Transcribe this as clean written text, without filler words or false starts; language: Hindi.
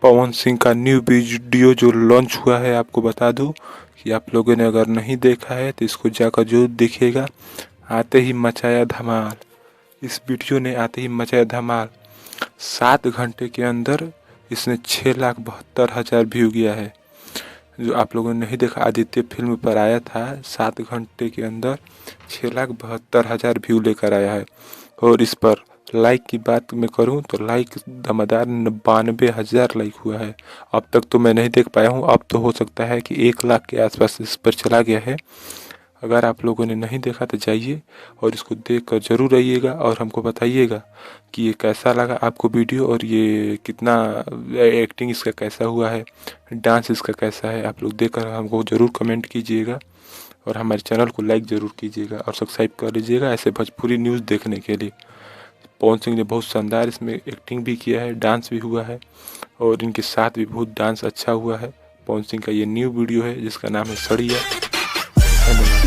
पवन सिंह का न्यू वीडियो जो लॉन्च हुआ है, आपको बता दूं कि आप लोगों ने अगर नहीं देखा है तो इसको जाकर जरूर देखिएगा। आते ही मचाया धमाल, इस वीडियो ने आते ही मचाया धमाल। 7 घंटे के अंदर इसने 6,72,000 व्यू गया है। जो आप लोगों ने नहीं देखा, आदित्य फिल्म पर आया था, 7 घंटे के अंदर 6,72,000 व्यू लेकर आया है। और इस पर लाइक की बात मैं करूं तो लाइक दमदार 92,000 लाइक हुआ है। अब तक तो मैं नहीं देख पाया हूं, अब तो हो सकता है कि 1 लाख के आसपास इस पर चला गया है। अगर आप लोगों ने नहीं देखा तो जाइए और इसको देख कर ज़रूर आइएगा और हमको बताइएगा कि ये कैसा लगा आपको वीडियो, और ये कितना एक्टिंग इसका कैसा हुआ है, डांस इसका कैसा है। आप लोग देखकर हमको ज़रूर कमेंट कीजिएगा और हमारे चैनल को लाइक ज़रूर कीजिएगा और सब्सक्राइब कर लीजिएगा ऐसे भोजपुरी न्यूज़ देखने के लिए। पवन सिंह ने बहुत शानदार इसमें एक्टिंग भी किया है, डांस भी हुआ है और इनके साथ भी बहुत डांस अच्छा हुआ है। पवन सिंह का ये न्यू वीडियो है जिसका नाम है सड़िया। धन्यवाद।